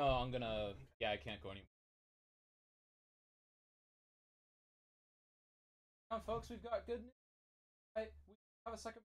No, I'm gonna. Yeah, I can't go anymore. Come on, folks, we've got good news. We have a second.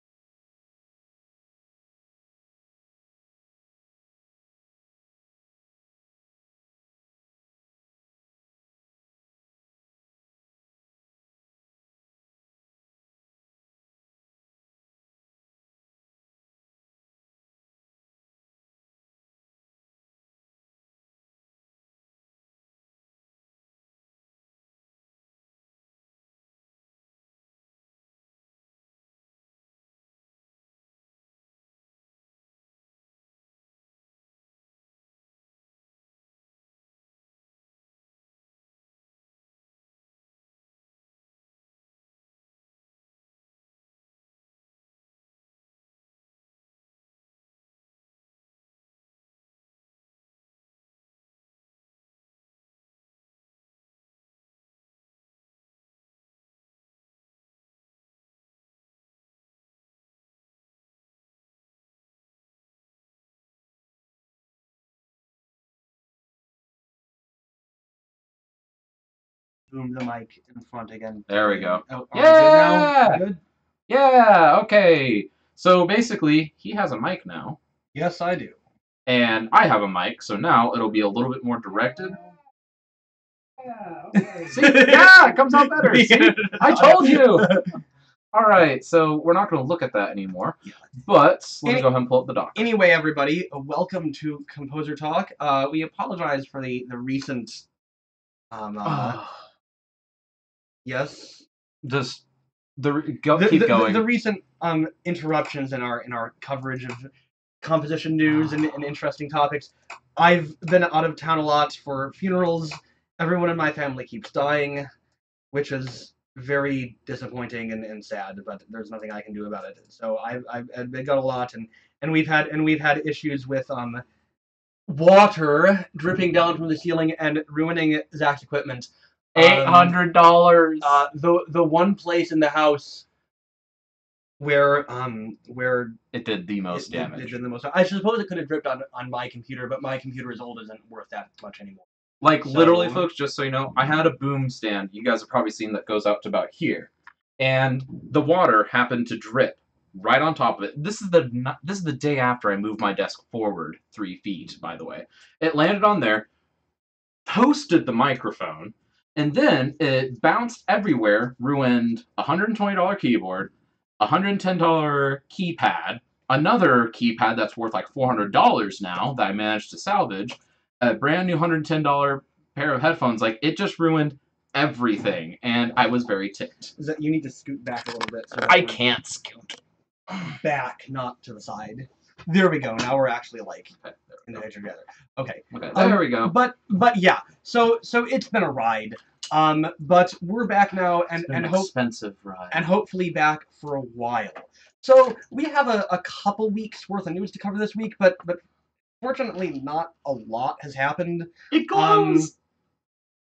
Boom the mic in front again. There we go. Oh, are we Yeah! good now? Good? Yeah, okay. So basically, he has a mic now, Yes, I do. and I have a mic, so now it'll be a little bit more directed. Yeah, okay. See? Yeah, it comes out better. See? I told you! Alright, so we're not going to look at that anymore, but let me go ahead and pull up the doc. Anyway, everybody, welcome to Composer Talk. We apologize for the recent... yes? Just keep going. The recent interruptions in our coverage of composition news and interesting topics. I've been out of town a lot for funerals. Everyone in my family keeps dying, which is very disappointing and sad, but there's nothing I can do about it. So I've got a lot, and we've had issues with water dripping down from the ceiling and ruining Zach's equipment. $800. The one place in the house where it did the most damage. It did the most. I suppose it could have dripped on my computer, but my computer is old, isn't worth that much anymore. Like, literally, folks, just so you know, I had a boom stand, you guys have probably seen, that goes out to about here. And the water happened to drip right on top of it. This is the day after I moved my desk forward 3 feet, by the way. It landed on there, toasted the microphone, and then it bounced everywhere, ruined a $120 keyboard, a $110 keypad, another keypad that's worth like $400 now that I managed to salvage, a brand new $110 pair of headphones. Like, it just ruined everything, and I was very ticked. Is that you need to scoot back a little bit? So I can't scoot. Back, not to the side. There we go. Now we're actually like in the picture together. Okay. Okay. There we go. But yeah. So it's been a ride. But we're back now, and expensive ride, and hopefully back for a while. So we have a couple weeks worth of news to cover this week, but fortunately not a lot has happened. It glows.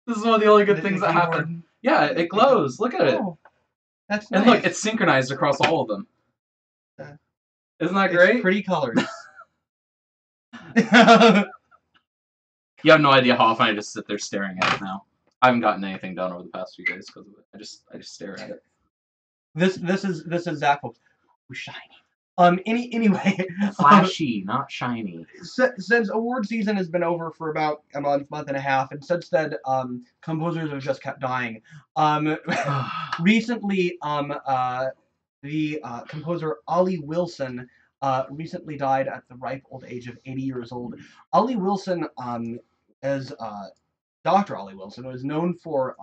This is one of the only good things that happened. Yeah, it glows. Look at it. That's nice. And look, it's synchronized across all of them. Isn't that great? It's pretty colors. You have no idea how often I just sit there staring at it now. I haven't gotten anything done over the past few days because of it. I just stare at it. This is Zach. Who's shiny. Anyway, flashy, not shiny. Since award season has been over for about a month and a half, and since then, composers have just kept dying. Recently, the composer Ollie Wilson recently died at the ripe old age of 80 years old. Ollie Wilson, as Dr. Ollie Wilson, was known for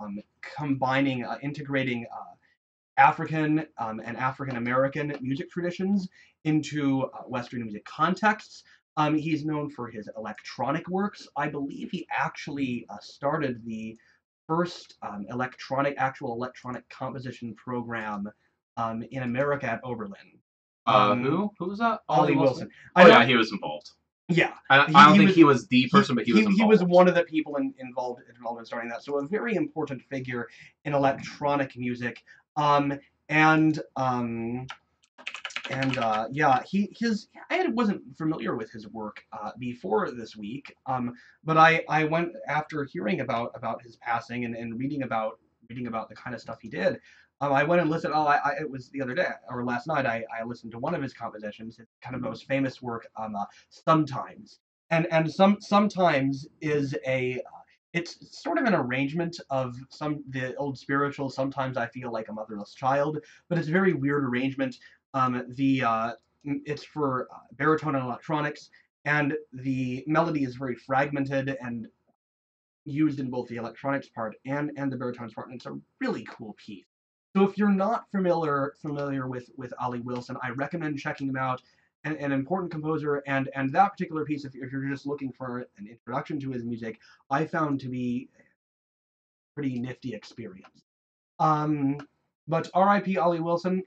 combining, integrating African and African American music traditions into Western music contexts. He's known for his electronic works. I believe he actually started the first actual electronic composition program in America at Oberlin. Who was that? Ollie Wilson. Oh yeah, he was involved. Yeah, I don't think he was the person, but he was involved. He was one of the people involved in starting that. So a very important figure in electronic music. yeah, wasn't familiar with his work before this week, but I went after hearing about his passing and reading about the kind of stuff he did. I went and listened. It was the other day or last night. I listened to one of his compositions, his kind of most famous work, sometimes, sometimes is a it's sort of an arrangement of the old spiritual. Sometimes I feel like a motherless child, but it's a very weird arrangement. It's for baritone and electronics, and the melody is very fragmented and used in both the electronics part and the baritones part, and it's a really cool piece. So if you're not familiar with Ollie Wilson, I recommend checking him out. An important composer, and that particular piece, if you're just looking for an introduction to his music, I found to be a pretty nifty experience. But R.I.P. Ollie Wilson.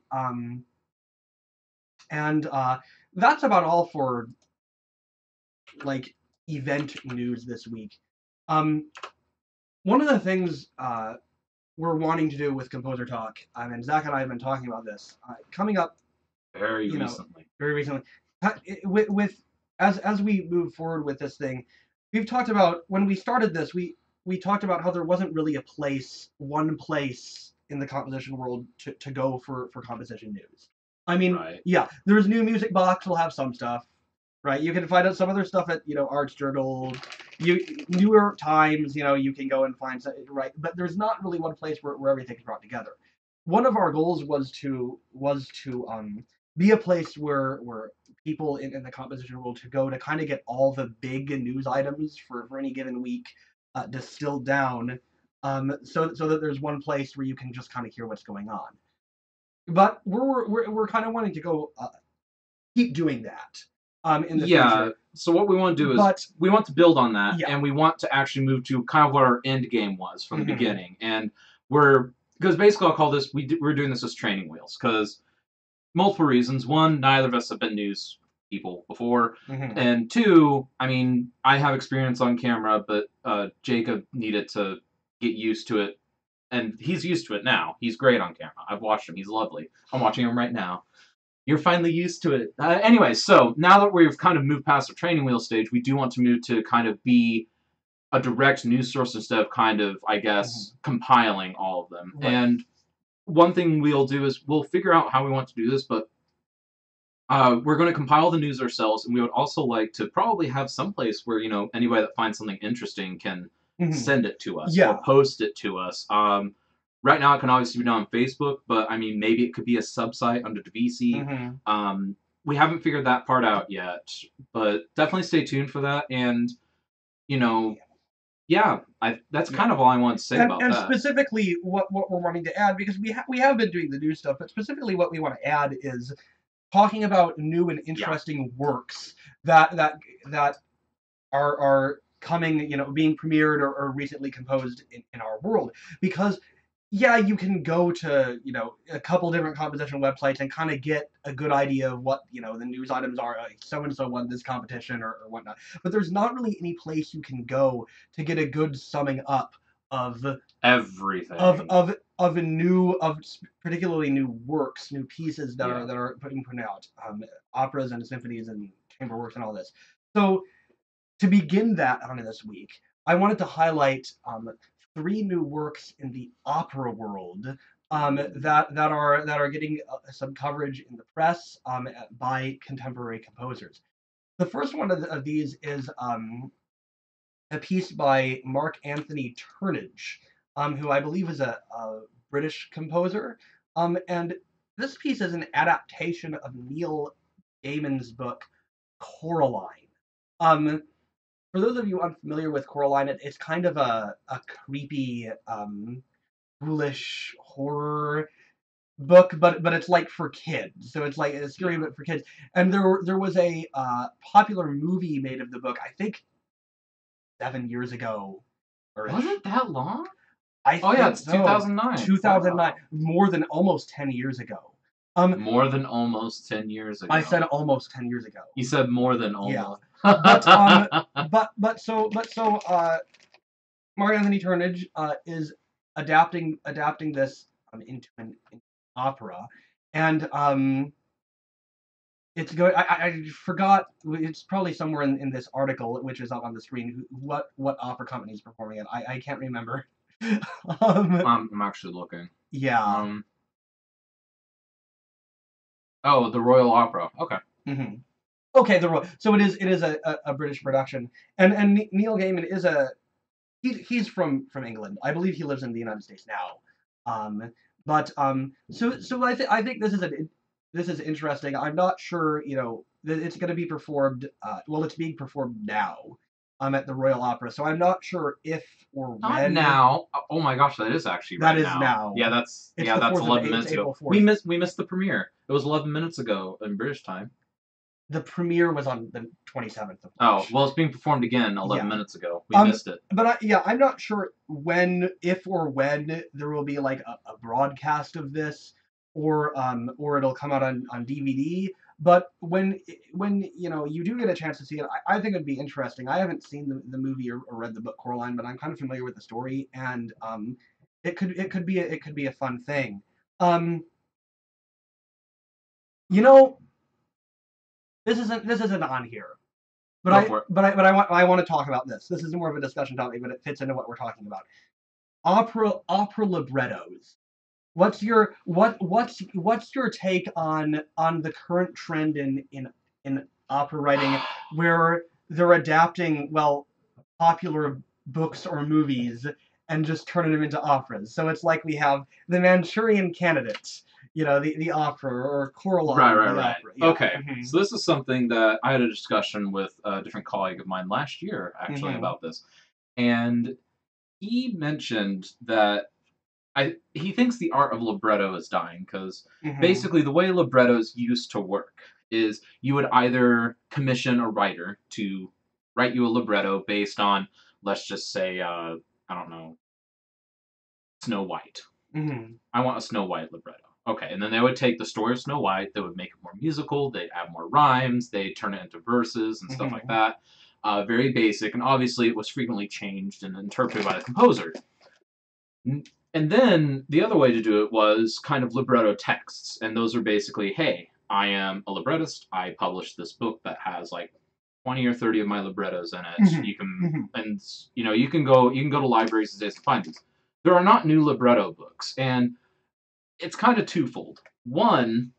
And that's about all for like event news this week. One of the things we're wanting to do with Composer Talk, and Zach and I have been talking about this coming up very recently. With as we move forward with this thing, we've talked about when we started this, we talked about how there wasn't really one place in the composition world to go for composition news. I mean, right. Yeah, there's New Music Box will have some stuff, right? You can find out some other stuff at Arts Journal, New York Times. You can go and find some, right? But there's not really one place where everything's brought together. One of our goals was to be a place where people in the composition world to go to kind of get all the big news items for any given week distilled down, so that there's one place where you can just kind of hear what's going on. But we're kind of wanting to go keep doing that in the future. So what we want to do is we want to build on that, and we want to actually move to kind of what our end game was from the beginning. And because basically I'll call this, we're doing this as training wheels, because multiple reasons. One, neither of us have been news people before, and two, I mean, I have experience on camera, but Jacob needed to get used to it, and he's used to it now. He's great on camera. I've watched him. He's lovely. I'm watching him right now. You're finally used to it. Anyway, so now that we've kind of moved past the training wheel stage, we do want to move to kind of be a direct news source instead of kind of, I guess, compiling all of them. Right. And one thing we'll do is we'll figure out how we want to do this, but we're going to compile the news ourselves, and we would also like to probably have some place where, anybody that finds something interesting can send it to us or post it to us. Right now, it can obviously be done on Facebook, but I mean, maybe it could be a sub-site under DVC. We haven't figured that part out yet, but definitely stay tuned for that. And that's kind of all I want to say about that. And specifically, what we're wanting to add, because we have been doing the new stuff, but specifically what we want to add is talking about new and interesting works that are coming, being premiered or recently composed in our world, because you can go to, a couple different composition websites and kind of get a good idea of what, the news items are, like so-and-so won this competition or whatnot. But there's not really any place you can go to get a good summing up of everything. Of particularly new works, new pieces that are putting out, operas and symphonies and chamber works and all this. So to begin that on this week, I wanted to highlight 3 new works in the opera world that are getting some coverage in the press by contemporary composers. The first one of these is a piece by Mark Anthony Turnage, who I believe is a British composer, and this piece is an adaptation of Neil Gaiman's book Coraline. For those of you unfamiliar with Coraline, it's kind of a creepy, ghoulish horror book, but it's like for kids. So it's like a scary book for kids. And there was a popular movie made of the book, I think 7 years ago. Was it that long? It's so. 2009. 2009, wow. More than almost 10 years ago. More than almost 10 years ago. I said almost 10 years ago. You said more than almost. Yeah. But Mark Anthony Turnage is adapting this into an opera, and It's good. I forgot. It's probably somewhere in this article, which is up on the screen. What opera company is performing it? I can't remember. I'm actually looking. Yeah. Oh, the Royal Opera. Okay. Mm-hmm. Okay. So it is a British production, and Neil Gaiman is he's from England. I believe he lives in the United States now. So I think this is interesting. I'm not sure, it's going to be performed. Well, it's being performed now. At the Royal Opera. So I'm not sure if or Not when. now. Oh my gosh, that is actually That right is now. now. Yeah, that's It's the 4th of 11 April, minutes it's ago. April 4th. We missed the premiere. It was 11 minutes ago in British time. The premiere was on the 27th of Oh, March. well, it's being performed again 11 Yeah. minutes ago. We missed it. But I'm not sure if or when there will be like a broadcast of this, or it'll come out on DVD. But when you do get a chance to see it, I think it'd be interesting. I haven't seen the movie or read the book Coraline, but I'm kind of familiar with the story, and it could be a fun thing. You know, this isn't on here. But I want to talk about this. This is more of a discussion topic, but it fits into what we're talking about. Opera librettos. What's your take on the current trend in opera writing, where they're adapting popular books or movies and just turning them into operas? So it's like we have the Manchurian Candidate, the opera, or Coraline. Right. Opera. Yeah. Okay, Mm-hmm. So this is something that I had a discussion with a different colleague of mine last year, actually, Mm-hmm. about this. And he mentioned that he thinks the art of libretto is dying, because Mm-hmm. basically the way librettos used to work is you would either commission a writer to write you a libretto based on, let's just say, I don't know, Snow White. Mm-hmm. I want a Snow White libretto. Okay, and then they would take the story of Snow White, they would make it more musical, they'd add more rhymes, they'd turn it into verses and stuff like that. Very basic, and obviously it was frequently changed and interpreted by the composer. And then the other way to do it was kind of libretto texts, and those are basically, hey, I am a librettist, I published this book that has like 20 or 30 of my librettos in it. Mm-hmm. You can and you can go to libraries these days to find these. There are not new libretto books, and it's kind of twofold. One,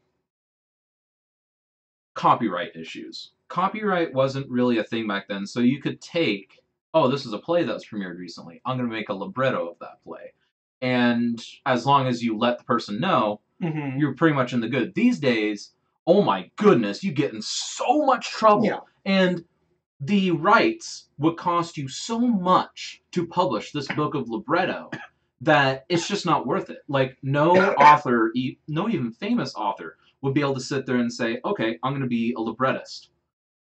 copyright issues. Copyright wasn't really a thing back then, so you could take, oh, this is a play that's premiered recently. I'm going to make a libretto of that play. And as long as you let the person know, Mm-hmm. you're pretty much in the good. These days, oh my goodness, you get in so much trouble. Yeah. And the rights would cost you so much to publish this book of libretto that it's just not worth it. Like, no author, no even famous author, would be able to sit there and say, okay, I'm going to be a librettist.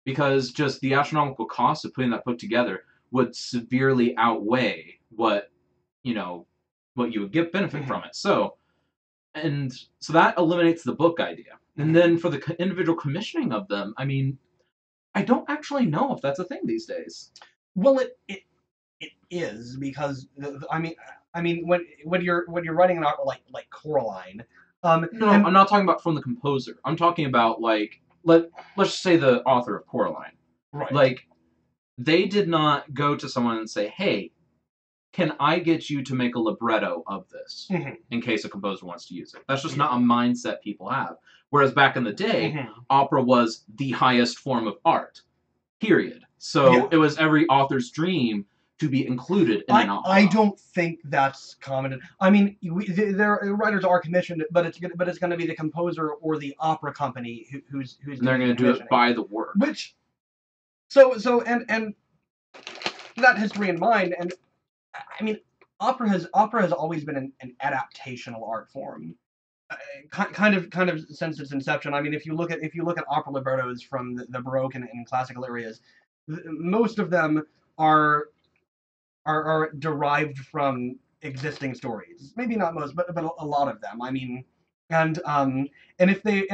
Because just the astronomical cost of putting that book together would severely outweigh what you would get benefit from it. So that eliminates the book idea. And then for the individual commissioning of them, I mean, I don't actually know if that's a thing these days. Well, it is, because I mean when you're writing an opera like Coraline. No, I'm not talking about from the composer. I'm talking about, like, let's just say the author of Coraline. Right. Like, they did not go to someone and say, hey, can I get you to make a libretto of this in case a composer wants to use it? That's just not a mindset people have. Whereas back in the day, opera was the highest form of art, period. So it was every author's dream to be included in an opera. I don't think that's common. I mean, their writers are commissioned, but it's going to be the composer or the opera company who's and they're going to do it by the work. Which, so and that history in mind, and I mean, opera has always been an adaptational art form, kind of since its inception. I mean, if you look at opera librettos from the Baroque and classical areas, most of them are derived from existing stories. Maybe not most, but a lot of them. I mean, and if they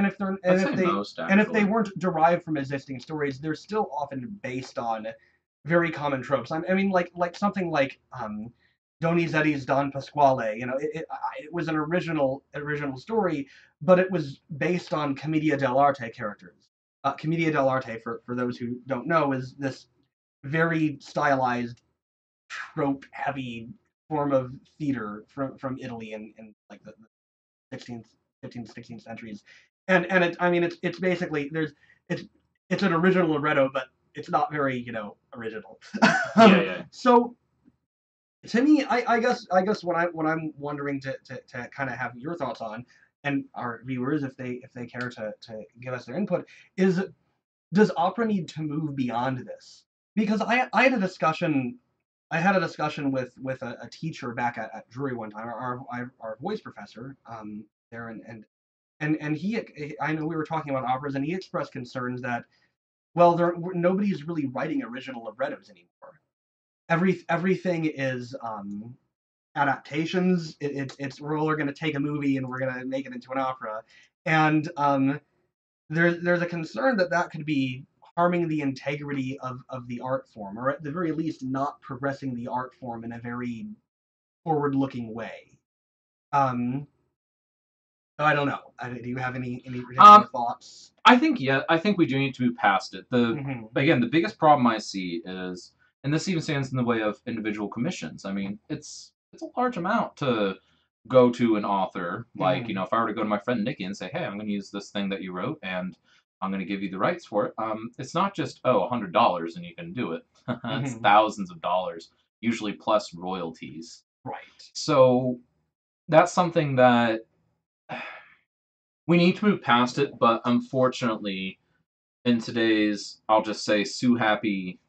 weren't derived from existing stories, they're still often based on very common tropes. I mean, like something like Donizetti's Don Pasquale. It was an original story, but it was based on commedia dell'arte characters. Commedia dell'arte, for those who don't know, is this very stylized, trope-heavy form of theater from Italy in like the 16th, 15th, 16th centuries, and I mean it's basically it's it's an original libretto, but it's not very original. Yeah, yeah. So to me, I guess what I'm wondering to kind of have your thoughts on, and our viewers if they care to give us their input, is does opera need to move beyond this? Because I had a discussion with a teacher back at Drury one time, our voice professor there, and I know we were talking about operas, and he expressed concerns that, well, nobody's really writing original librettos anymore. Everything is adaptations. It's we're all going to take a movie and we're going to make it into an opera, and there's a concern that could be harming the integrity of the art form, or at the very least, not progressing the art form in a very forward-looking way. Um, I don't know. Do you have any particular thoughts? I think we do need to move past it. Again, the biggest problem I see is, and this even stands in the way of individual commissions. I mean, it's a large amount to go to an author. Like, if I were to go to my friend Nikki and say, "Hey, I'm going to use this thing that you wrote, and I'm going to give you the rights for it," it's not just $100 and you can do it. It's thousands of dollars, usually plus royalties. Right. So that's something that we need to move past it, but unfortunately, in today's, I'll just say, sue happy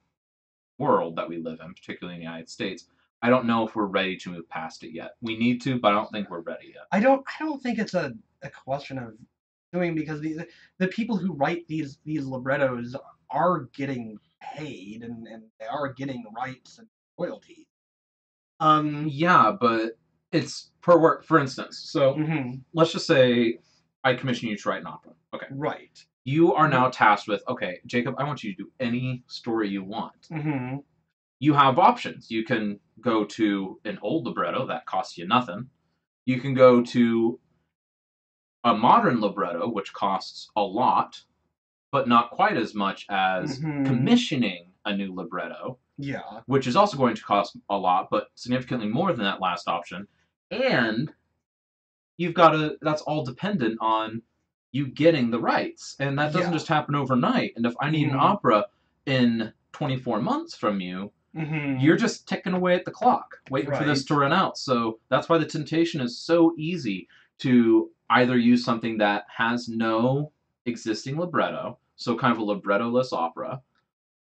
world that we live in, particularly in the United States, I don't know if we're ready to move past it yet. We need to, but I don't think we're ready yet. I don't think it's a question of doing, because the people who write these librettos are getting paid, and they are getting rights and royalties. Yeah, but it's per work. For instance, so let's just say I commission you to write an opera. Okay. Right. You are now tasked with, okay, Jacob, I want you to do any story you want. You have options. You can go to an old libretto that costs you nothing. You can go to a modern libretto, which costs a lot, but not quite as much as commissioning a new libretto. Yeah. Which is also going to cost a lot, but significantly more than that last option. And that's all dependent on you getting the rights. And that doesn't just happen overnight. And if I need an opera in 24 months from you, you're just ticking away at the clock, waiting for this to run out. So that's why the temptation is so easy to either use something that has no existing libretto, so kind of a libretto-less opera,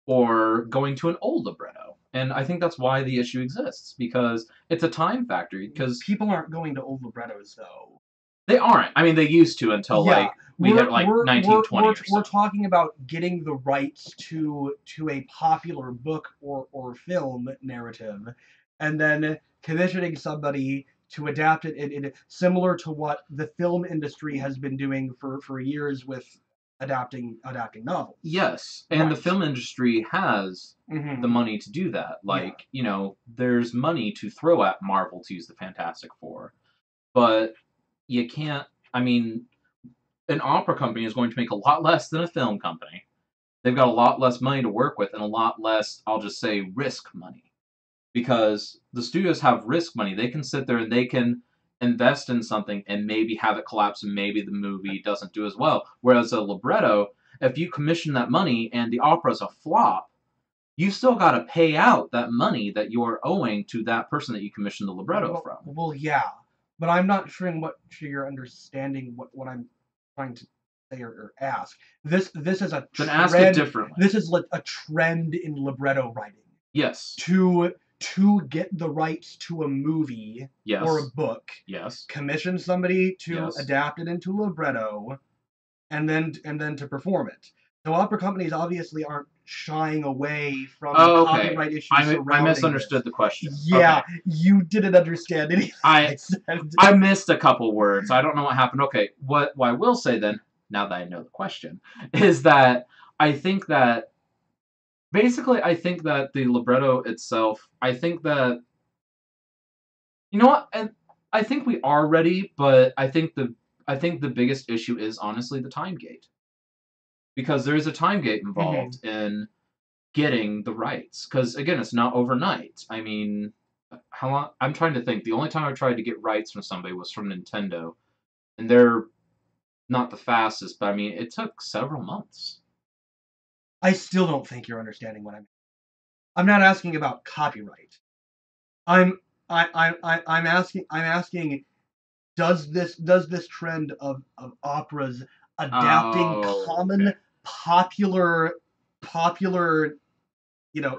or going to an old libretto. And I think that's why the issue exists, because it's a time factor. Because people aren't going to old librettos, though. They aren't. I mean, they used to until we hit 1920 or so. We're talking about getting the rights to a popular book or film narrative, and then commissioning somebody to adapt it in similar to what the film industry has been doing for years with adapting novels. Yes, and the film industry has the money to do that. Like, there's money to throw at Marvel to use the Fantastic Four. But you can't, I mean, an opera company is going to make a lot less than a film company. They've got a lot less money to work with and a lot less, I'll just say, risk money. Because the studios have risk money. They can sit there and they can invest in something and maybe have it collapse and maybe the movie doesn't do as well. Whereas a libretto, if you commission that money and the opera's a flop, you still got to pay out that money that you're owing to that person that you commissioned the libretto from. Well, yeah, but I'm not sure you're understanding what I'm trying to say or ask. This is a then trend. Ask it differently. This is a trend in libretto writing. Yes. To get the rights to a movie or a book, commission somebody to adapt it into libretto, and then to perform it. So opera companies obviously aren't shying away from copyright issues surrounding I misunderstood the question. Yeah, you didn't understand anything I said. I missed a couple words. I don't know what happened. Okay, what I will say then, now that I know the question, is that I think that basically, I think that the libretto itself, I think that, you know what, and I think we are ready, but I think the biggest issue is honestly the time gate. because there is a time gate involved in getting the rights. Because again, it's not overnight. I mean, how long? I'm trying to think. The only time I tried to get rights from somebody was from Nintendo, and they're not the fastest, but I mean, it took several months. I still don't think you're understanding what I'm not asking about copyright. I'm asking does this trend of operas adapting common popular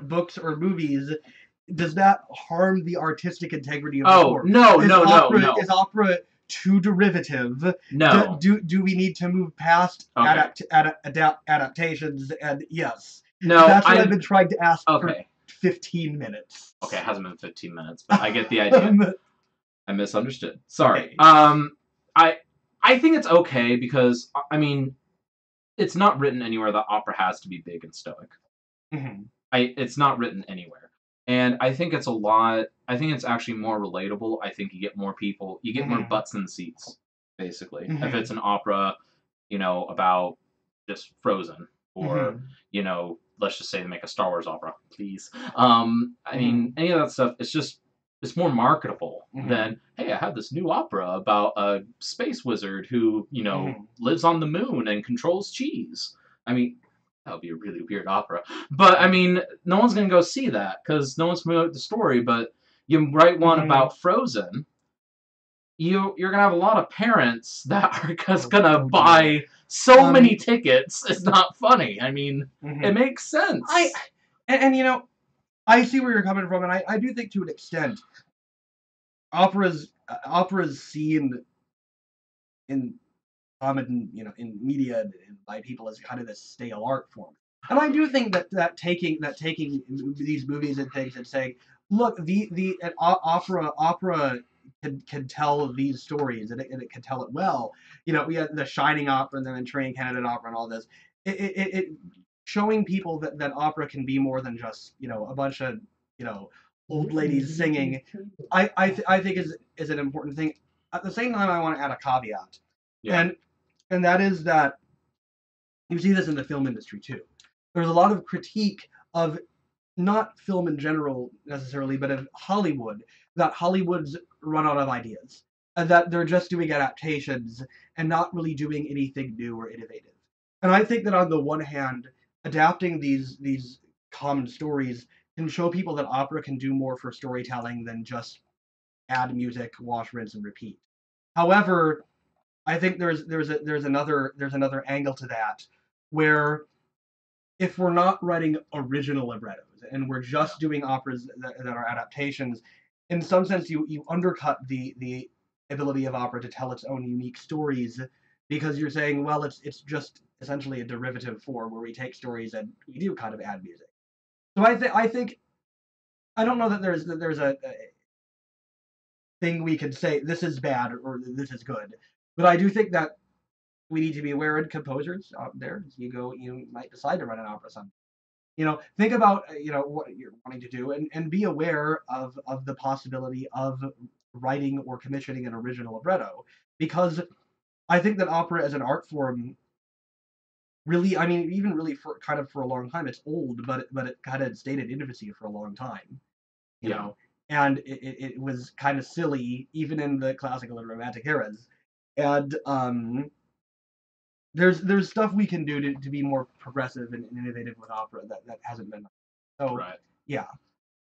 books or movies, does that harm the artistic integrity of the work? No. Is opera too derivative? No. Do we need to move past adaptations? And yes. No, that's what I've been trying to ask for 15 minutes. Okay, it hasn't been 15 minutes, but I get the idea. I misunderstood. Sorry. Okay. I think it's okay because, I mean, it's not written anywhere that opera has to be big and stoic. Mm-hmm. It's not written anywhere. And I think it's I think it's actually more relatable. I think you get more people, you get more butts in seats, basically. Mm-hmm. If it's an opera, about just Frozen, or, let's just say they make a Star Wars opera, please. I mean, any of that stuff, it's more marketable than, hey, I have this new opera about a space wizard who, lives on the moon and controls cheese. I mean, that would be a really weird opera. But, I mean, no one's going to go see that because no one's familiar with the story. But you write one about Frozen, you're going to have a lot of parents that are just going to buy so many tickets. It's not funny. I mean, it makes sense. I see where you're coming from, and I do think to an extent, opera's seen in common, in media and by people as kind of this stale art form. And I do think that taking these movies and things and saying, look, an opera can tell these stories and it can tell it well. We had the Shining opera and then the Train Candidate opera and all this. It showing people that opera can be more than just a bunch of old ladies singing. I think is an important thing. At the same time, I want to add a caveat, and that is that you see this in the film industry too. There's a lot of critique of not film in general necessarily, but of Hollywood, that Hollywood's run out of ideas, and that they're just doing adaptations and not really doing anything new or innovative. And I think that on the one hand, adapting these common stories can show people that opera can do more for storytelling than just add music, wash, rinse, and repeat. However, I think there's another angle to that, where if we're not writing original librettos and we're just doing operas that are adaptations, in some sense you undercut the ability of opera to tell its own unique stories, because you're saying, well, it's just essentially a derivative form where we take stories and we do kind of add music. So I think I don't know that there's a thing we could say this is bad or this is good, but I do think that we need to be aware of composers out there. As you might decide to run an opera someday. Think about what you're wanting to do and be aware of the possibility of writing or commissioning an original libretto, because I think that opera as an art form really, I mean, even really for a long time, it's old, but it kind of stayed in infancy for a long time, you know, and it was kind of silly even in the classical and romantic eras, and there's stuff we can do to be more progressive and innovative with opera that hasn't been. So yeah.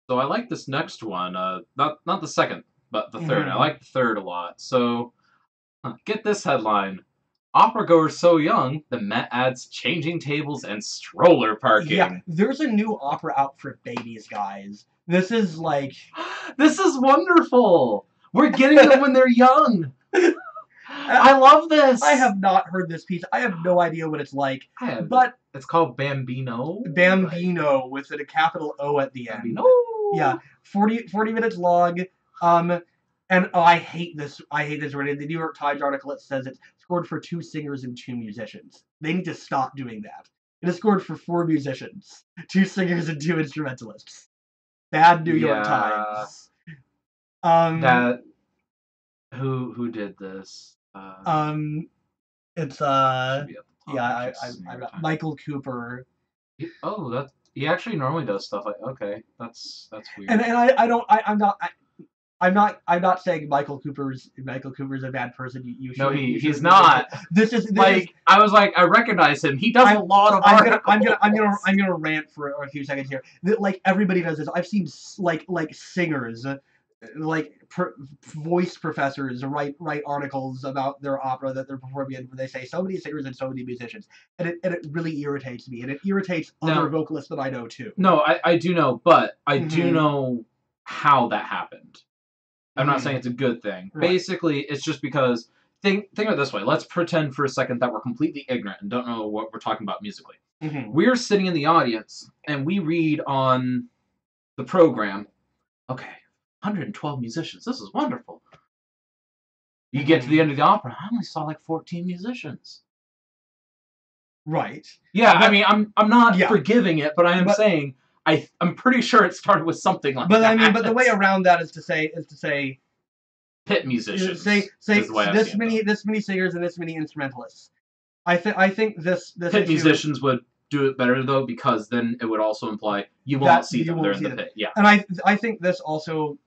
So I like this next one. Not the second, but the third. I like the third a lot. So get this headline: opera goers so young, the Met adds changing tables and stroller parking. Yeah, there's a new opera out for babies, guys. This is like... This is wonderful! We're getting them when they're young! I love this! I have not heard this piece. I have no idea what it's like. But it's called Bambino. Bambino, with a capital O at the end. Bambino! Yeah, 40 minutes long. And I hate this. In the New York Times article, it says it's scored for 2 singers and 2 musicians. They need to stop doing that. It is scored for 4 musicians, 2 singers and 2 instrumentalists. Bad New York Times. Who did this? It's Should be at the Yeah, Just I near time. Michael Cooper. Oh, he actually normally does stuff like okay, that's weird. And I'm not saying Michael Cooper's a bad person. You No, should. he's not. This is Like I was like, I recognize him. He does a lot of I'm articles. gonna rant for a few seconds here. Like everybody does this. I've seen like singers, voice professors write articles about their opera that they're performing in, where they say so many singers and so many musicians, and it really irritates me, and it irritates other vocalists that I know too. No, I do know, but I do Mhm. know how that happened. I'm not Mhm. saying it's a good thing. Right. Basically, it's just because think of it this way. Let's pretend for a second that we're completely ignorant and don't know what we're talking about musically. Mhm. We're sitting in the audience and we read on the program, okay, 112 musicians. This is wonderful. You get to the end of the opera, I only saw like 14 musicians. Right. Yeah, But- I mean, I'm not Yeah. forgiving it, but I am saying I'm pretty sure it started with something like But that. I mean, but the way around that is to say pit musicians. say is the way I've this seen many them. this many singers and this many instrumentalists. I think this Pit issue, musicians would do it better though, because then it would also imply you won't see them. They're in the pit. Yeah. And I think this also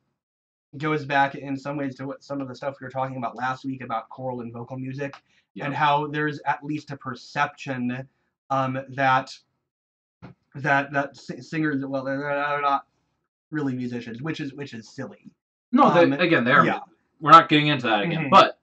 goes back in some ways to what some of the stuff we were talking about last week about choral and vocal music, and how there's at least a perception that singers, well, they're not really musicians, which is silly. No, again, they're. Yeah. We're not getting into that again, Mhm. but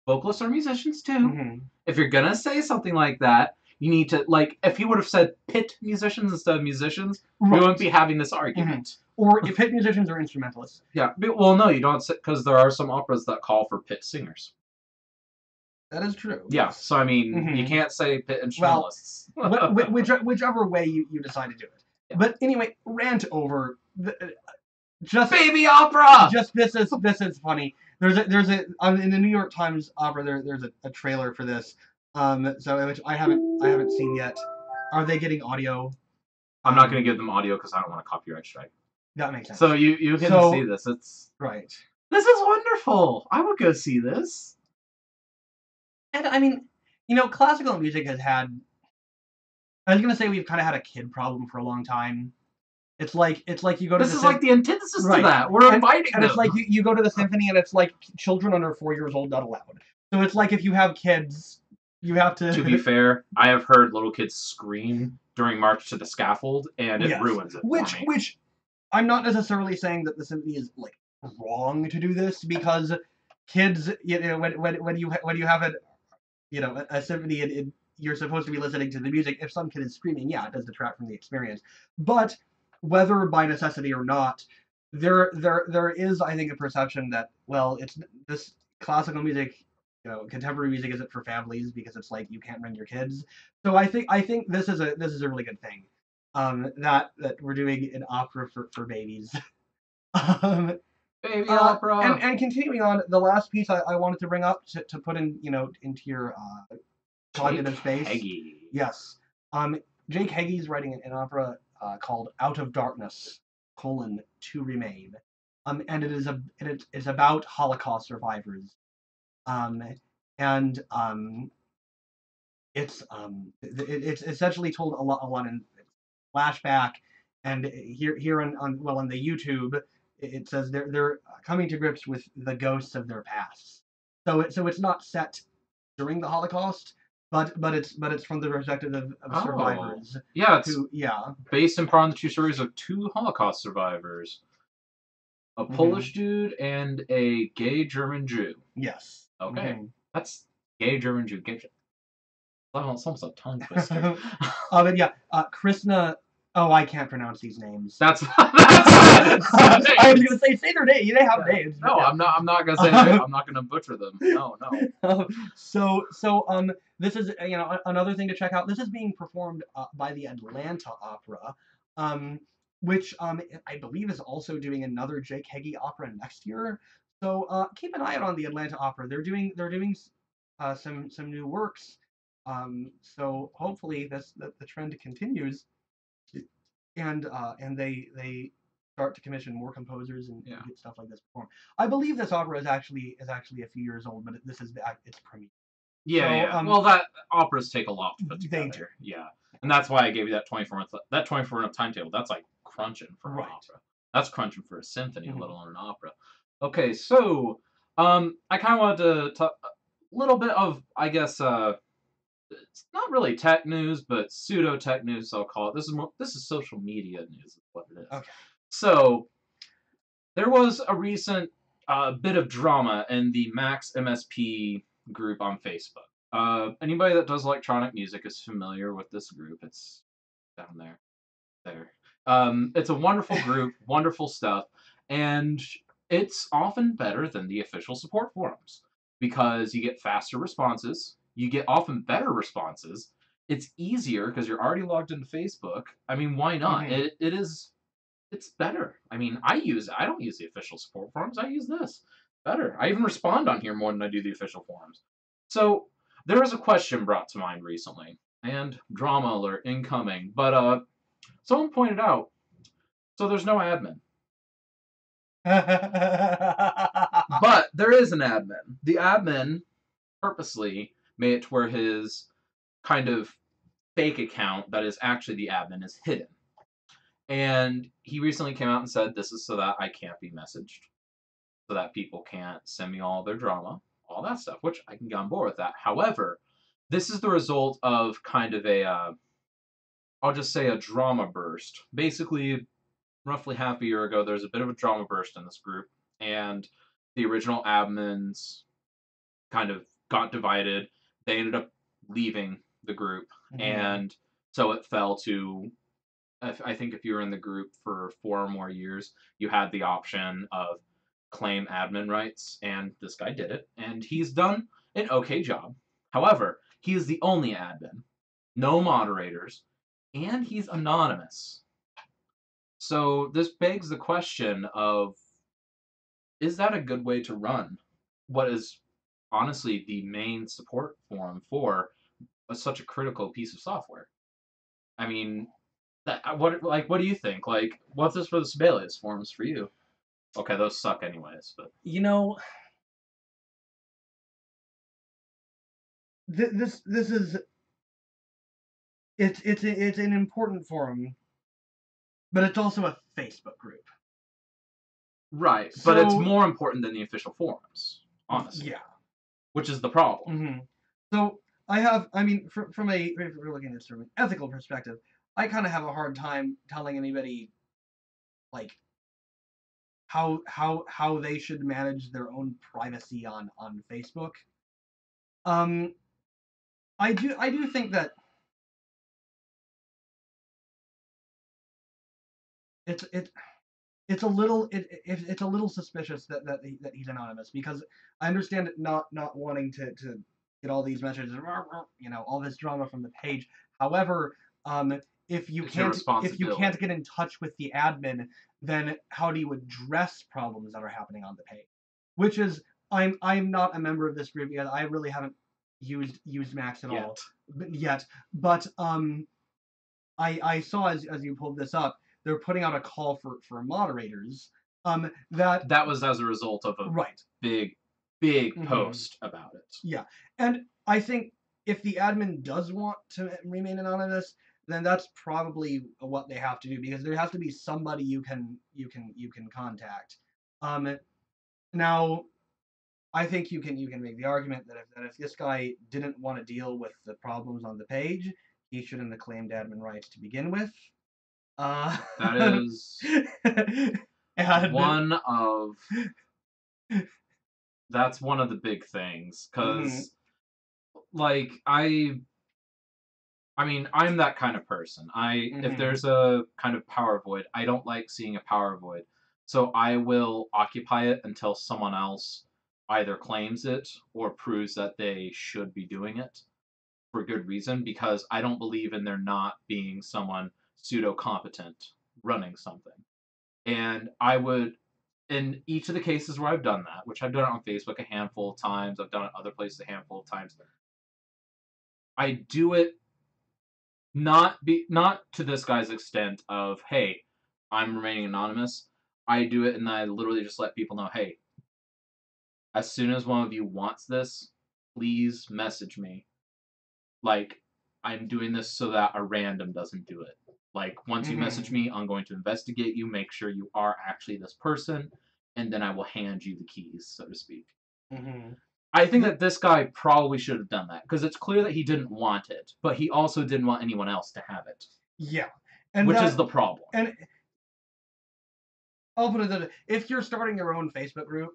vocalists are musicians too. Mhm. If you're gonna say something like that, you need to if he would have said pit musicians instead of musicians, we wouldn't be having this argument. Or if pit musicians or instrumentalists. Yeah, well, no, you don't, because there are some operas that call for pit singers. That is true. Yeah, so I mean, Mhm. you can't say pit instrumentalists. Whichever way you decide to do it. Yeah. But anyway, rant over. Just baby opera. Just this is funny. There's a in the New York Times opera. There's a trailer for this. So which I haven't seen yet. Are they getting audio? I'm not going to give them audio because I don't want a copyright strike. That makes sense. So you can see this. It's right. This is wonderful. I would go see this. And I mean, classical music has had. I was gonna say we've kind of had a kid problem for a long time. It's like you go to. This is like the antithesis to that. We're inviting them. And it's like you go to the symphony and it's like children under 4 years old not allowed. So it's like if you have kids, you have to. To be fair, I have heard little kids scream during March to the Scaffold, and it ruins it. Which I'm not necessarily saying that the symphony is like wrong to do this, because kids, when you have a symphony and you're supposed to be listening to the music. If some kid is screaming, yeah, it does detract from the experience. But whether by necessity or not, there is, I think, a perception that, well, it's this classical music, contemporary music isn't for families because it's like you can't bring your kids. So I think this is a really good thing, that we're doing an opera for babies. Baby opera. And continuing on, the last piece I wanted to bring up to put in into your cognitive space. Heggie. Yes. Jake Heggie's writing an opera called Out of Darkness: To Remain. And it's about Holocaust survivors. It's essentially told a lot in flashback, and here on the YouTube it says they're coming to grips with the ghosts of their past. So it's not set during the Holocaust, but it's from the perspective of survivors. Yeah, it's yeah, based in part on the true stories of two Holocaust survivors, a Polish dude and a gay German Jew. Yes. Okay, that's gay German Jew. Gay. Oh, it's almost a tongue twister. But yeah, Krishna. Oh, I can't pronounce these names. That's I was gonna say their name. They have names. No, I'm not gonna say it. I'm not gonna butcher them. No. So this is another thing to check out. This is being performed by the Atlanta Opera, which I believe is also doing another Jake Heggie opera next year. So keep an eye out on the Atlanta Opera. They're doing some new works. So hopefully the trend continues. And they start to commission more composers and get stuff like this performed. I believe this opera is actually a few years old, but it's premiere. Yeah, So, yeah. Well, that operas take a lot to put They together. do. Yeah, and that's why I gave you that 24 minute timetable. That's like crunching for an Right. opera. That's crunching for a symphony, Mhm. let alone an opera. Okay, so I kind of wanted to talk a little bit of, I guess, it's not really tech news, but pseudo tech news, I'll call it. This is social media news, is what it is. Okay. So there was a recent bit of drama in the Max MSP group on Facebook. Anybody that does electronic music is familiar with this group. It's down there. There. It's a wonderful group, wonderful stuff, and it's often better than the official support forums because you get faster responses, you get often better responses. It's easier because you're already logged into Facebook. I mean, why not? Mhm. It's better. I mean, I don't use the official support forums. I use this better. I even respond on here more than I do the official forums. So there was a question brought to mind recently, and drama alert incoming. But someone pointed out, so there's no admin. But there is an admin. The admin purposely made it to where his kind of fake account that is actually the admin is hidden. And he recently came out and said, this is so that I can't be messaged, so that people can't send me all their drama, all that stuff, which I can get on board with that. However, this is the result of kind of I'll just say a drama burst. Basically, roughly half a year ago, there's a bit of a drama burst in this group, and the original admins kind of got divided. They ended up leaving the group, and so it fell to, I think if you were in the group for 4 or more years, you had the option of claim admin rights, and this guy did it, and he's done an okay job. However, he is the only admin, no moderators, and he's anonymous. So this begs the question of, is that a good way to run what is honestly the main support forum for such a critical piece of software? I mean, what do you think? Like, what's this for the Sibelius forums for you? Okay, those suck anyways, but You know, this is it's an important forum, but it's also a Facebook group. right, but it's So- more important than the official forums, honestly. Yeah. Which is the problem. Mm-hmm. So I mean, from if we're looking at this from an ethical perspective, I kind of have a hard time telling anybody like how they should manage their own privacy on Facebook. I do think that it's a little it's a little suspicious that he's anonymous, because I understand not wanting to get all these messages, all this drama from the page. However, if you It's your can't get in touch with the admin, then how do you address problems that are happening on the page? Which is, I'm not a member of this group yet. I really haven't used Max at all yet. But I saw, as you pulled this up, they're putting out a call for moderators. That was as a result of a right. big Mhm. post about it. Yeah, and I think if the admin does want to remain anonymous, then that's probably what they have to do, because there has to be somebody you can contact. Now, I think you can make the argument that if this guy didn't want to deal with the problems on the page, he shouldn't have claimed admin rights to begin with. That is and, that's one of the big things, because Mhm. like I mean, I'm that kind of person. If Mhm. there's a kind of power void, I don't like seeing a power void. So I will occupy it until someone else either claims it or proves that they should be doing it for good reason, because I don't believe in there not being someone pseudo competent running something. And I would, in each of the cases where I've done that, which I've done it on Facebook a handful of times, I've done it other places a handful of times, I do it not to this guy's extent of, hey, I'm remaining anonymous. I do it and I literally just let people know, hey, as soon as one of you wants this, please message me. like, I'm doing this so that a random doesn't do it. Like, once you message me, I'm going to investigate you, make sure you are actually this person, and then I will hand you the keys, so to speak. I think that this guy probably should have done that, because it's clear that he didn't want it, but he also didn't want anyone else to have it. Yeah. And which is the problem. And I'll put it that if you're starting your own Facebook group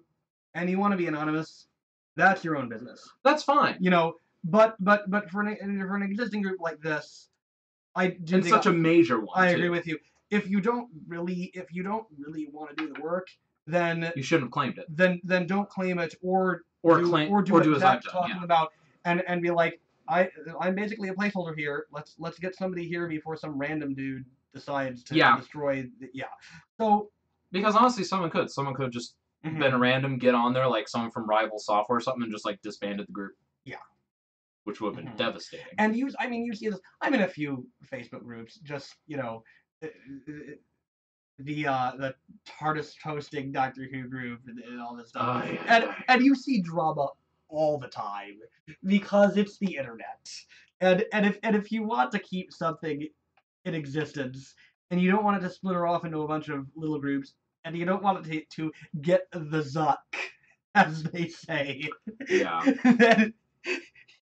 and you want to be anonymous, that's your own business. That's fine. You know, but for an existing group like this, it's such a major one. I agree with you. If you don't really want to do the work, then you shouldn't have claimed it. Then don't claim it, or do what Zach's talking yeah. about, and be like, I'm basically a placeholder here. Let's get somebody here before some random dude decides to destroy. So because honestly, someone could just been a random, get on there, like someone from Rival Software or something, and just like disbanded the group. Yeah. Which would have been devastating. And you see this. I'm in a few Facebook groups, just the TARDIS hosting Doctor Who group and all this stuff. And you see drama all the time because it's the internet. And if you want to keep something in existence and you don't want it to splinter off into a bunch of little groups, and you don't want it to get the zuck, as they say, then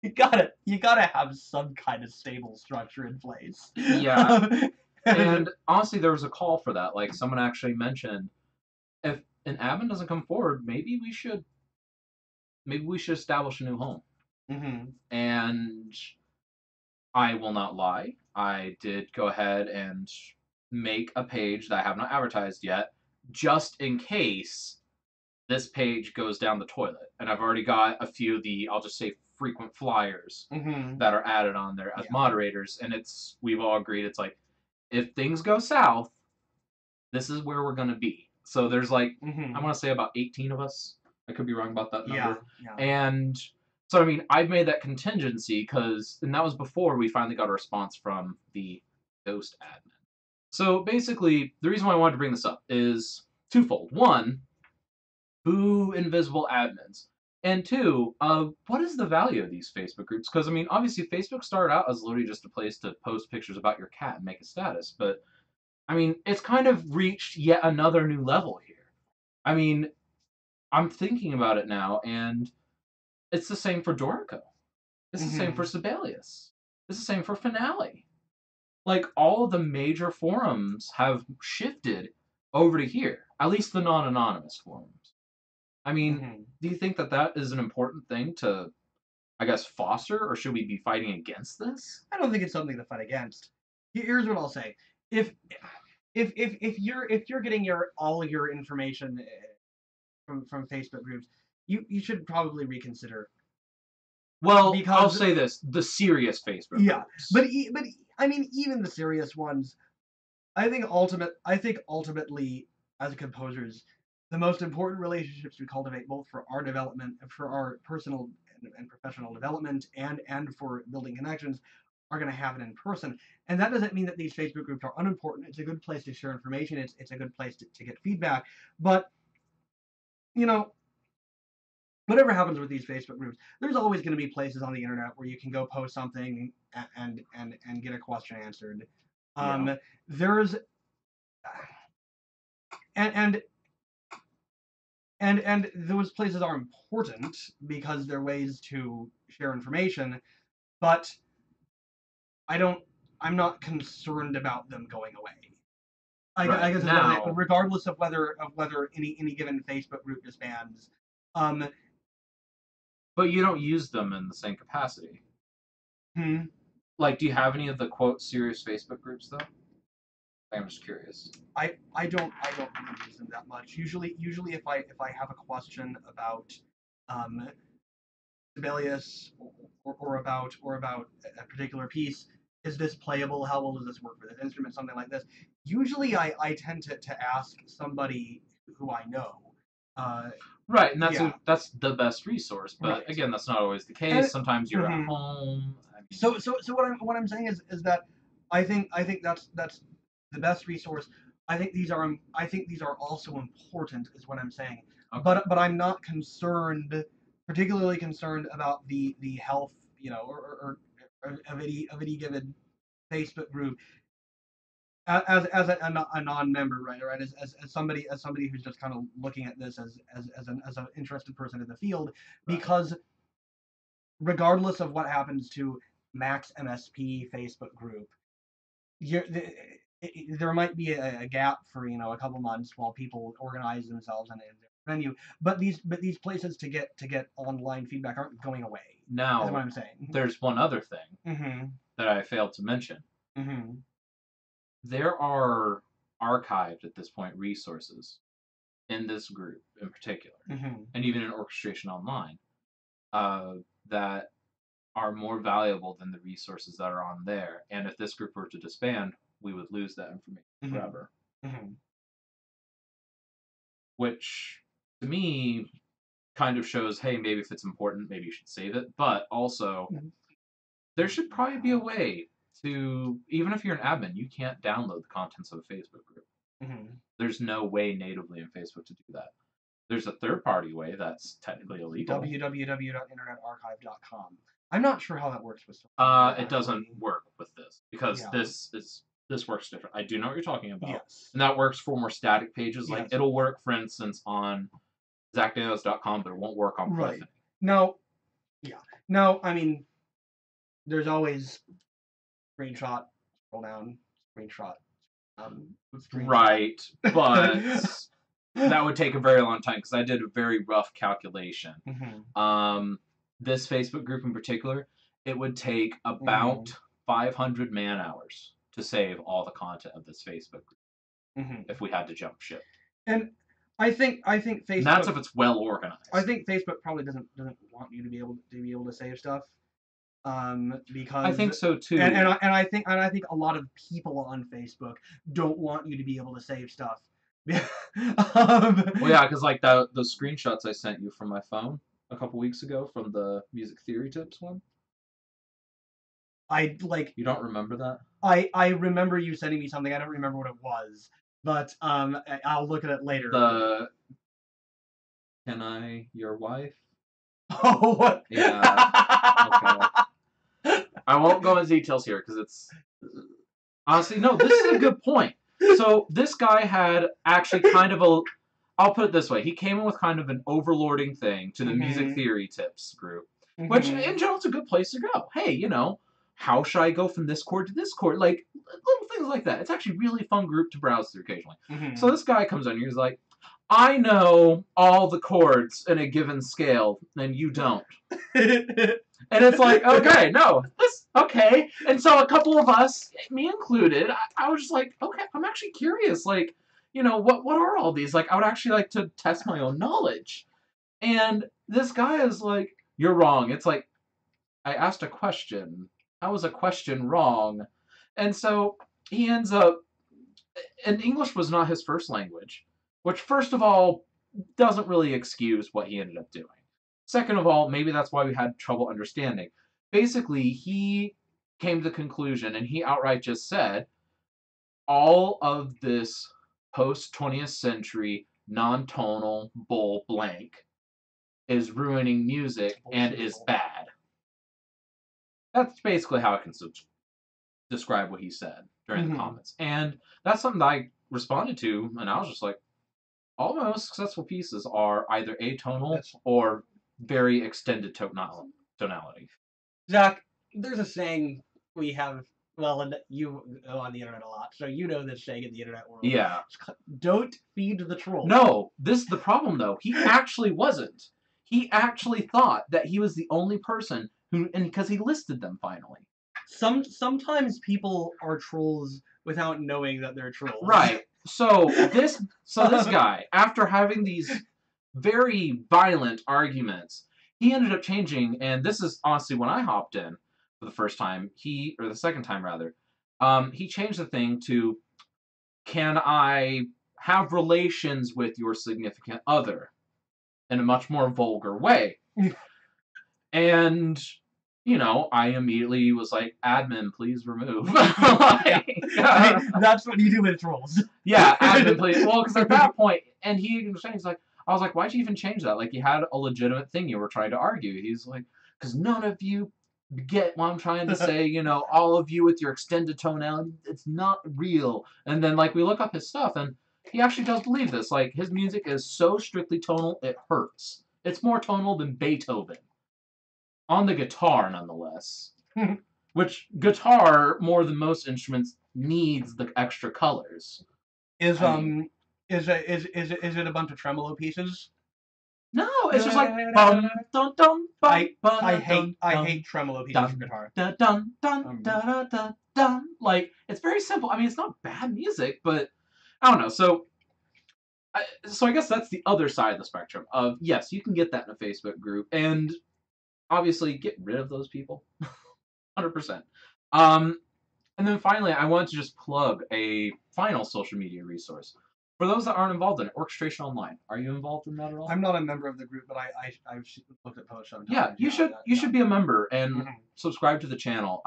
you gotta have some kind of stable structure in place. Yeah. And honestly, there was a call for that. Like, someone actually mentioned, if an admin doesn't come forward, maybe we should establish a new home. And I will not lie, I did go ahead and make a page that I have not advertised yet, just in case this page goes down the toilet. And I've already got a few of the, I'll just say, frequent flyers that are added on there as moderators. And we've all agreed, it's like, if things go south, this is where we're going to be. So there's like, I want to say about 18 of us. I could be wrong about that number. Yeah. And so, I mean, I've made that contingency and that was before we finally got a response from the Ghost admin. So basically, the reason why I wanted to bring this up is twofold. One, boo invisible admins. And two, what is the value of these Facebook groups? Because, I mean, obviously Facebook started out as literally just a place to post pictures about your cat and make a status. But, I mean, it's kind of reached yet another new level here. I mean, I'm thinking about it now, and it's the same for Dorico. It's the same for Sibelius. It's the same for Finale. Like, all of the major forums have shifted over to here. At least the non-anonymous forums. I mean, do you think that that is an important thing to, I guess, foster, or should we be fighting against this? I don't think it's something to fight against. Here's what I'll say: if you're getting all your information from Facebook groups, you should probably reconsider. Well, because I'll say this: the serious Facebook groups. but I mean, even the serious ones, I think ultimately, as composers, the most important relationships we cultivate, both for our development, for our personal and professional development, and for building connections, are going to happen in person. And that doesn't mean that these Facebook groups are unimportant. It's a good place to share information. It's a good place to get feedback. But, whatever happens with these Facebook groups, there's always going to be places on the internet where you can go post something and get a question answered. There's and those places are important because they're ways to share information, but I'm not concerned about them going away. I guess now, regardless of whether any given Facebook group disbands. But you don't use them in the same capacity. Like, do you have any of the quote serious Facebook groups though? I'm just curious. I don't really use them that much. Usually if I have a question about Sibelius or about a particular piece, is this playable? How well does this work for this instrument? Something like this. Usually I tend to ask somebody who I know. Right, and that's the best resource. But again, that's not always the case. Sometimes you're at home. I mean, so what I'm saying is that I think that's the best resource. I think these are also important, is what I'm saying. Okay. But I'm not particularly concerned about the health, or of any given Facebook group as a non-member, right? As somebody who's just kind of looking at this as an interested person in the field, because regardless of what happens to Max MSP Facebook group, there might be a gap for a couple months while people organize themselves in their venue, but these places to get online feedback aren't going away. Now, is what I'm saying. There's one other thing that I failed to mention. There are archived at this point resources in this group in particular, and even in Orchestration Online, that are more valuable than the resources that are on there. And if this group were to disband, we would lose that information forever. Which, to me, kind of shows, hey, maybe if it's important, maybe you should save it. But also, there should probably be a way to, even if you're an admin, you can't download the contents of a Facebook group. There's no way natively in Facebook to do that. There's a third-party way that's technically illegal. www.internetarchive.com. I'm not sure how that works with. It doesn't work with this because this works different. I do know what you're talking about. Yes. And that works for more static pages. Like it'll work, for instance, on ZachDaniels.com, but it won't work on Polyphony. No, I mean, there's always screenshot, scroll down, screenshot. Right, but that would take a very long time because I did a very rough calculation. This Facebook group in particular, it would take about 500 man-hours to save all the content of this Facebook group if we had to jump ship. And I think Facebook. And that's if it's well organized. I think Facebook probably doesn't want you to be able to save stuff. Because I think so too. And I think a lot of people on Facebook don't want you to be able to save stuff. Well, yeah, because like the screenshots I sent you from my phone a couple weeks ago from the music theory tips one. You don't remember that? I remember you sending me something. I don't remember what it was, but I'll look at it later. Can I, your wife? Oh, what? Yeah. Okay. I won't go into details here because it's honestly no. This is a good point. So this guy had actually kind of a. I'll put it this way. He came in with kind of an overlording thing to the music theory tips group, which in general is a good place to go. Hey, how should I go from this chord to this chord? Like, little things like that. It's actually a really fun group to browse through occasionally. So this guy comes on here, he's like, I know all the chords in a given scale, and you don't. And it's like, okay, no, okay. And so a couple of us, me included, I was just like, okay, I'm actually curious, like, what are all these? Like, I would actually like to test my own knowledge. And this guy is like, you're wrong. It's like, I asked a question. How was a question wrong? And so he ends up, and English was not his first language, which first of all, doesn't really excuse what he ended up doing. Second of all, maybe that's why we had trouble understanding. Basically, he came to the conclusion, and he outright just said, all of this post-20th century non-tonal bull blank is ruining music and is bad. That's basically how I can describe what he said during the comments. And that's something that I responded to, and I was just like, all my most successful pieces are either atonal or very extended tonality. Zach, there's a saying we have, and you go on the internet a lot, so you know this saying in the internet world. Yeah. Don't feed the troll. No, this is the problem, though. He actually wasn't. He actually thought that he was the only person who, and because he listed them finally. Sometimes people are trolls without knowing that they're trolls. Right. So this guy, after having these very violent arguments, he ended up changing, and this is honestly when I hopped in for the first time, or the second time rather, he changed the thing to, can I have relations with your significant other? In a much more vulgar way. And, I immediately was like, admin, please remove. That's what you do with trolls. Yeah, admin, please. Well, because at that point, and he's like, I was like, why'd you even change that? Like, you had a legitimate thing you were trying to argue. He's like, because none of you get what I'm trying to say? You know, all of you with your extended tonality, it's not real. And then like we look up his stuff, and he actually does believe this. Like his music is so strictly tonal, it hurts. It's more tonal than Beethoven on the guitar, nonetheless. Which guitar, more than most instruments, needs the extra colors. Is I mean- is it a bunch of tremolo pieces? No, it's just like bum dun dun bum, I ba, hate tremolo pieces dun, for guitar. dun dun dun dun dun dun. Like it's very simple. I mean, it's not bad music, but I don't know. So I guess that's the other side of the spectrum. Of yes, you can get that in a Facebook group, and obviously get rid of those people, 100%. And then finally, I wanted to just plug a final social media resource. For those that aren't involved in it, Orchestration Online. Are you involved in that at all? I'm not a member of the group, but I've looked at posts sometimes. Yeah, you should be a member and Mhm. subscribe to the channel.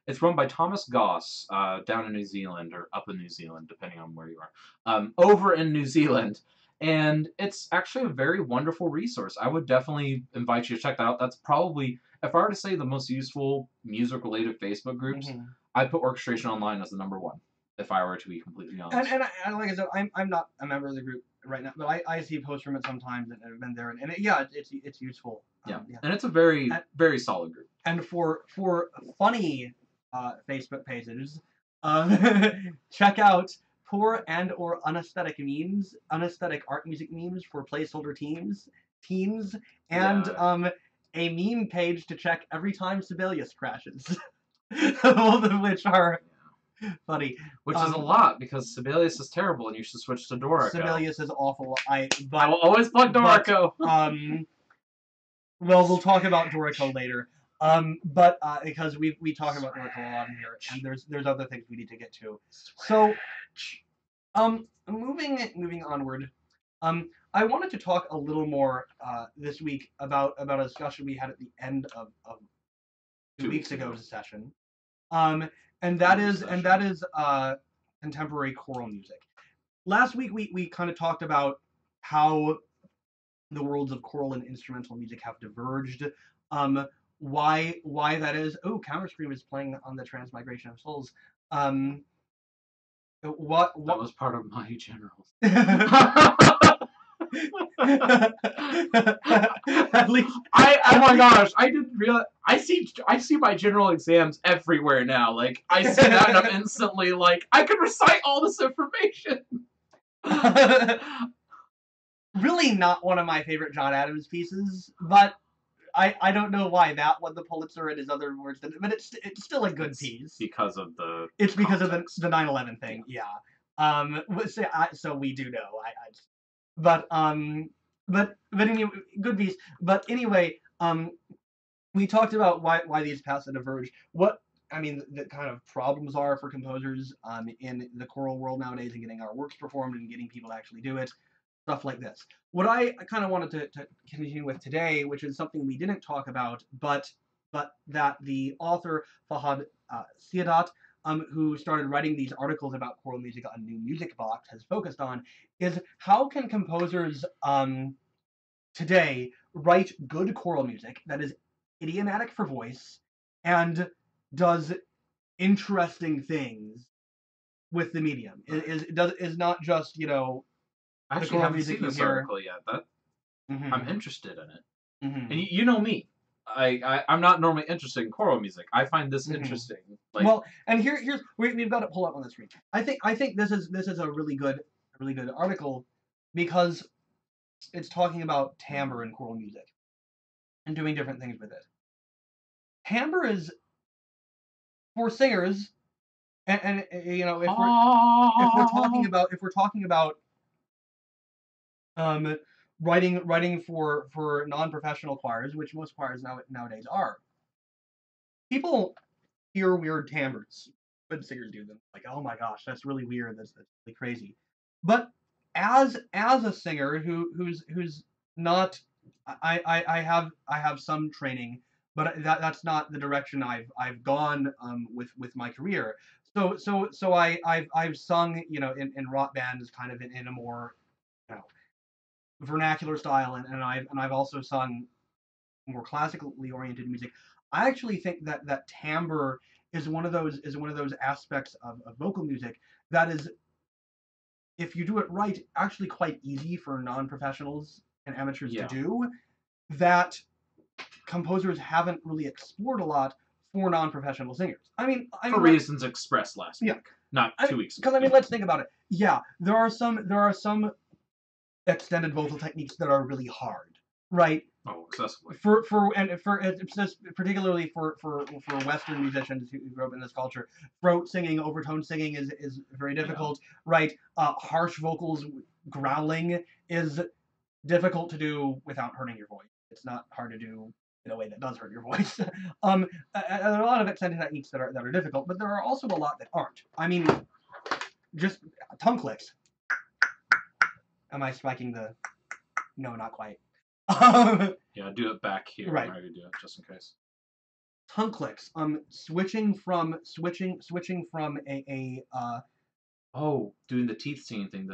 It's run by Thomas Goss, down in New Zealand or up in New Zealand, depending on where you are. Over in New Zealand, and it's actually a very wonderful resource. I would definitely invite you to check that out. That's probably, if I were to say the most useful music-related Facebook groups, Mhm. I'd put Orchestration Online as the number one. If I were to be completely honest. And like I said, I'm not a member of the group right now, but I see posts from it sometimes and I've been there, and it's useful. Yeah, and it's a very very solid group. And for funny Facebook pages, check out poor and or unaesthetic memes, unaesthetic art music memes for placeholder teams, and Yeah. a meme page to check every time Sibelius crashes. Both of which are funny. Which is a lot, because Sibelius is terrible and you should switch to Dorico. Sibelius is awful. I will always plug Dorico. Well, we'll talk about Dorico later. Because we talk about Dorico a lot in here, and there's other things we need to get to. So, moving onward. I wanted to talk a little more this week about a discussion we had at the end of 2 weeks ago's session. And that is contemporary choral music. Last week we kind of talked about how the worlds of choral and instrumental music have diverged. Why that is? Oh, Counterscream is playing on the Transmigration of Souls. What That was part of my generals. At least oh my gosh, I didn't realize. I see my general exams everywhere now. Like I see that and I'm instantly like, I can recite all this information. Really not one of my favorite John Adams pieces, but I don't know why that won the Pulitzer and his other words, but it's still a good piece. Because of the. It's because of the 9/11 thing, yeah. So we do know. But anyway, good piece. But anyway, we talked about why these paths diverge. What I mean, the kind of problems are for composers in the choral world nowadays, and getting our works performed and getting people to actually do it. Stuff like this. What I kind of wanted to continue with today, which is something we didn't talk about, but that the author Fahad Siadat, who started writing these articles about choral music on New Music Box, has focused on, is how can composers today write good choral music that is idiomatic for voice and does interesting things with the medium. Is not just, you know, I actually haven't seen this article yet. I'm interested in it. Mm-hmm. And you know me. I'm not normally interested in choral music. I find this interesting. Like, well, and here's we've got it pulled up on the screen. I think this is a really good article because it's talking about timbre in choral music and doing different things with it. Timbre is for singers, and you know, if we're talking about writing for non-professional choirs, which most choirs nowadays are. People hear weird timbres when singers do them. Like, oh my gosh, that's really weird. That's really crazy. But as a singer who's not, I have some training, but that's not the direction I've gone with my career. So I've sung, you know, in rock bands, kind of in a more, you know, vernacular style, and I've also sung more classically oriented music. I actually think that timbre is one of those aspects of vocal music that is, if you do it right, actually quite easy for non-professionals and amateurs Yeah. to do, that composers haven't really explored a lot for non-professional singers. I mean, For reasons expressed last Yeah. week, not 2 weeks ago. because I mean, let's think about it. Yeah, there are some extended vocal techniques that are really hard, right? Oh, excessively. For it's just particularly for Western musicians who grew up in this culture, throat singing, overtone singing is very difficult, right? Harsh vocals, growling is difficult to do without hurting your voice. It's not hard to do in a way that does hurt your voice. There are a lot of extended techniques that are difficult, but there are also a lot that aren't. I mean, just tongue clicks. Am I spiking the? No, not quite. Yeah, do it back here. Right. When I do it, just in case. Tongue clicks. Switching from a Oh, doing the teeth singing thing.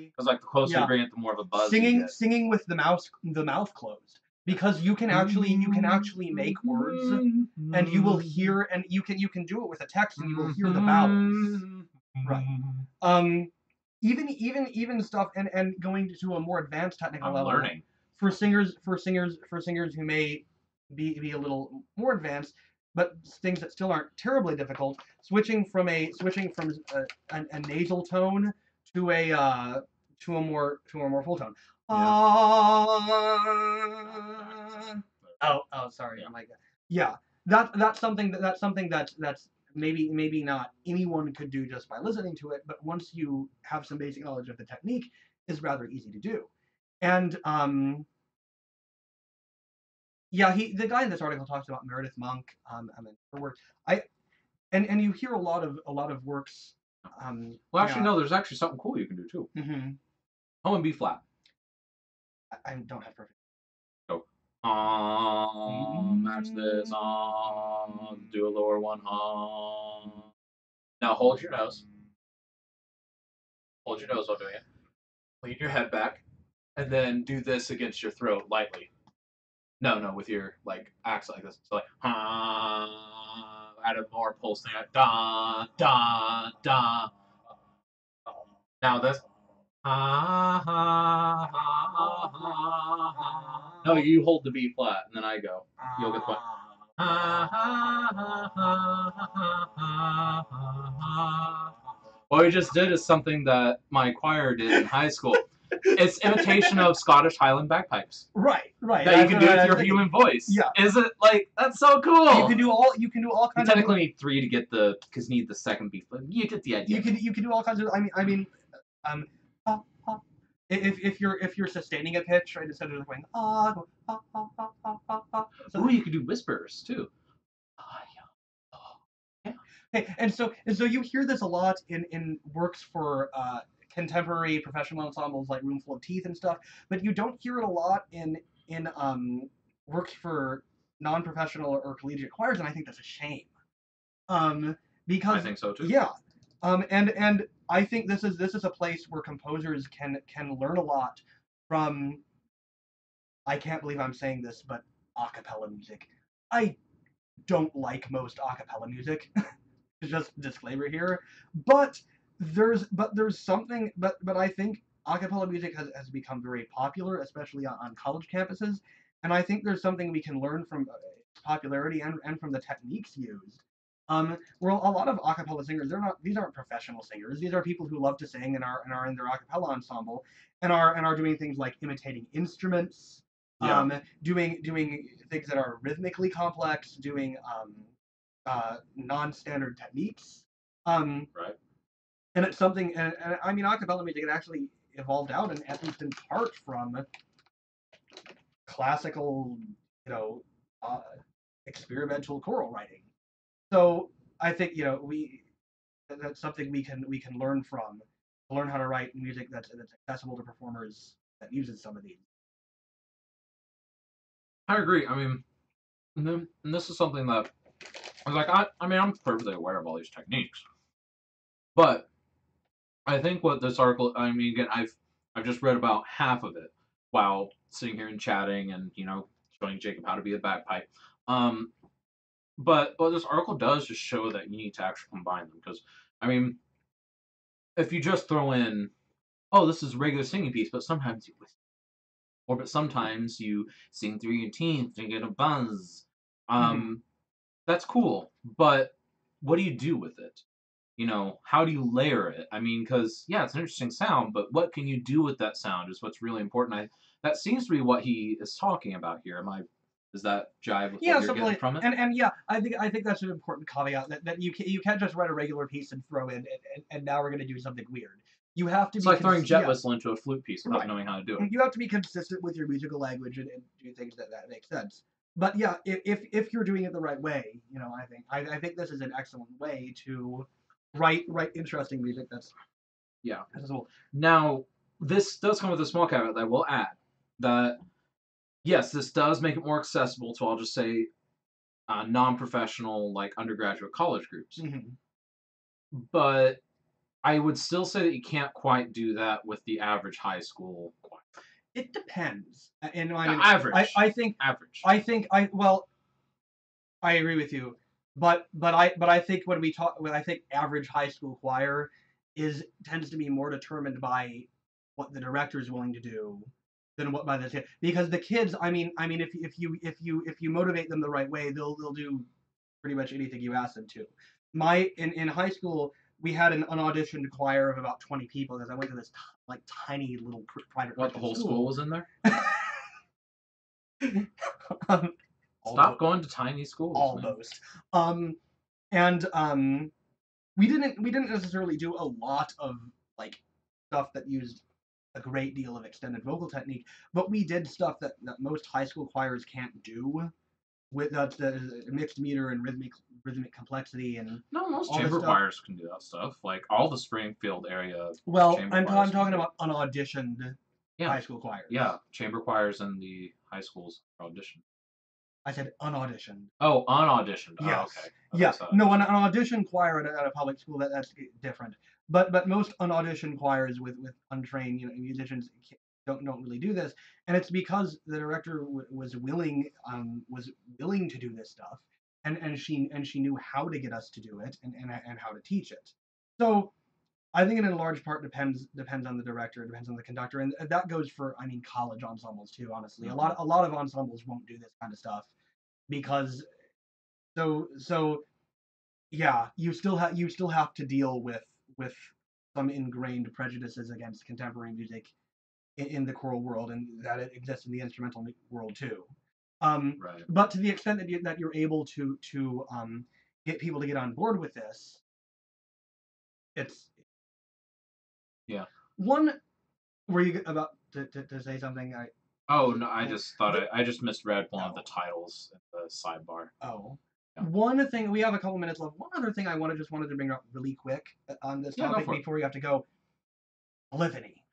Because like the closer you bring it, the more of a buzz you get. singing with the mouth closed, because you can actually make words, and you will hear, and you can do it with a text, and you will hear the vowels. Right. Even stuff, and going to a more advanced technical I'm level. learning. For singers who may be a little more advanced, but things that still aren't terribly difficult, switching from a nasal tone to a more full tone. Oh, sorry. Yeah. Oh my God. Yeah, that's something that's maybe not anyone could do just by listening to it, but once you have some basic knowledge of the technique, is rather easy to do. And yeah, the guy in this article talks about Meredith Monk. Her work. And you hear a lot of works. Well, actually, no. There's actually something cool you can do too. Mm-hmm. Oh, and B flat. I don't have perfect. Match this. Do a lower one. Now hold your nose. Hold your nose while doing it. Lean your head back, and then do this against your throat lightly. No, with your accent like this. So add a more pulse thing. Da da da. Now this. No, you hold the B flat, and then I go. You'll get the point. What we just did is something that my choir did in high school. It's imitation of Scottish Highland bagpipes. Right. That you can do with your human voice. Yeah. Is it that's so cool? You can do all kinds. You technically need 3 to get because you need the second beat. You get the idea. You can do all kinds of. I mean, if you're sustaining a pitch, right, instead of just going So you could do whispers too. Okay, and so you hear this a lot in works for contemporary professional ensembles like Roomful of Teeth and stuff, but you don't hear it a lot in works for non-professional or collegiate choirs, and I think that's a shame. Because I think so too. Yeah. And I think this is a place where composers can learn a lot from. I can't believe I'm saying this, but a cappella music. I don't like most a cappella music. Just disclaimer here, but there's something, but I think a cappella music has become very popular, especially on college campuses, and I think there's something we can learn from its popularity and from the techniques used. Where a lot of a cappella singers, these aren't professional singers. These are people who love to sing and are in their a cappella ensemble and are doing things like imitating instruments, doing things that are rhythmically complex, doing non-standard techniques. Right. And it's something, and I mean, a cappella music, it actually evolved out, and at least in part from classical, experimental choral writing. So I think that's something we can learn from, learn how to write music that's accessible to performers that uses some of these. I agree. I mean, and this is something that I was like, I'm perfectly aware of all these techniques, but I think what this article, I mean, again, I've just read about half of it. While sitting here and chatting and showing Jacob how to be a bagpipe. But what this article does just show that you need to actually combine them because I mean, if you just throw in, oh, this is a regular singing piece, but sometimes you whistle, or but sometimes you sing through your teeth and get a buzz. That's cool, but what do you do with it? How do you layer it? I mean, because yeah, it's an interesting sound, but what can you do with that sound is what's really important. That seems to be what he is talking about here. Does that jive with what you're getting from it? And yeah, I think that's an important caveat that you can't just write a regular piece and throw in and now we're going to do something weird. You have to It's be like throwing jet whistle into a flute piece without Right. knowing how to do it. You have to be consistent with your musical language and do things that make sense. But yeah, if you're doing it the right way, I think this is an excellent way to write interesting music that's accessible. Now, this does come with a small caveat that I will add that yes, this does make it more accessible to, I'll just say, non-professional, like undergraduate college groups. But I would still say that you can't quite do that with the average high school choir. It depends. And average. I think average. I agree with you. But I think I think average high school choir tends to be more determined by what the director is willing to do than what by the kid. Because the kids, if you motivate them the right way, they'll do pretty much anything you ask them to. In high school, we had an auditioned choir of about 20 people because I went to this tiny little private. What, the whole school was in there? Stop going to tiny schools. Almost. We didn't necessarily do a lot of stuff that used a great deal of extended vocal technique, but we did stuff that most high school choirs can't do. With the mixed meter and rhythmic complexity and no, most chamber choirs can do that stuff. Like all the Springfield area. Well, I'm talking about unauditioned high school choirs. Yeah, chamber choirs in the high schools are auditioned. I said unauditioned. Oh, unauditioned. Yes. Oh, okay. Yeah. No, an audition choir at a public school that's different. But most unauditioned choirs with untrained musicians don't really do this, and it's because the director was willing to do this stuff, and she knew how to get us to do it and how to teach it. So I think it in large part depends on the director, depends on the conductor, and that goes for college ensembles too. Honestly, a lot of ensembles won't do this kind of stuff because so yeah, you still have to deal with some ingrained prejudices against contemporary music in the choral world, and that it exists in the instrumental world too. Right. But to the extent that you're able to get people to get on board with this, it's one. Were you about to say something? Oh no, I just thought I just misread one of the titles in the sidebar. Oh. Yeah. One thing, we have a couple minutes left. One other thing I wanted to bring up really quick on this topic before we have to go. Polyphony.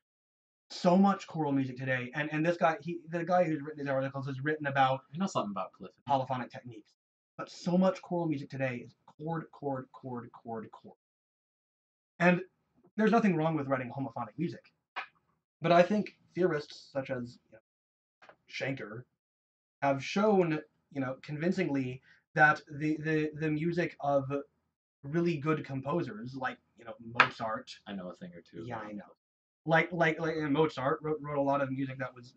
So much choral music today, and this guy, the guy who's written these articles has written about something about polyphony, polyphonic techniques. But so much choral music today is chord. And there's nothing wrong with writing homophonic music. But I think theorists such as Schenker have shown, convincingly that the music of really good composers like Mozart. I know a thing or two. Yeah, I know. Like Mozart wrote a lot of music that was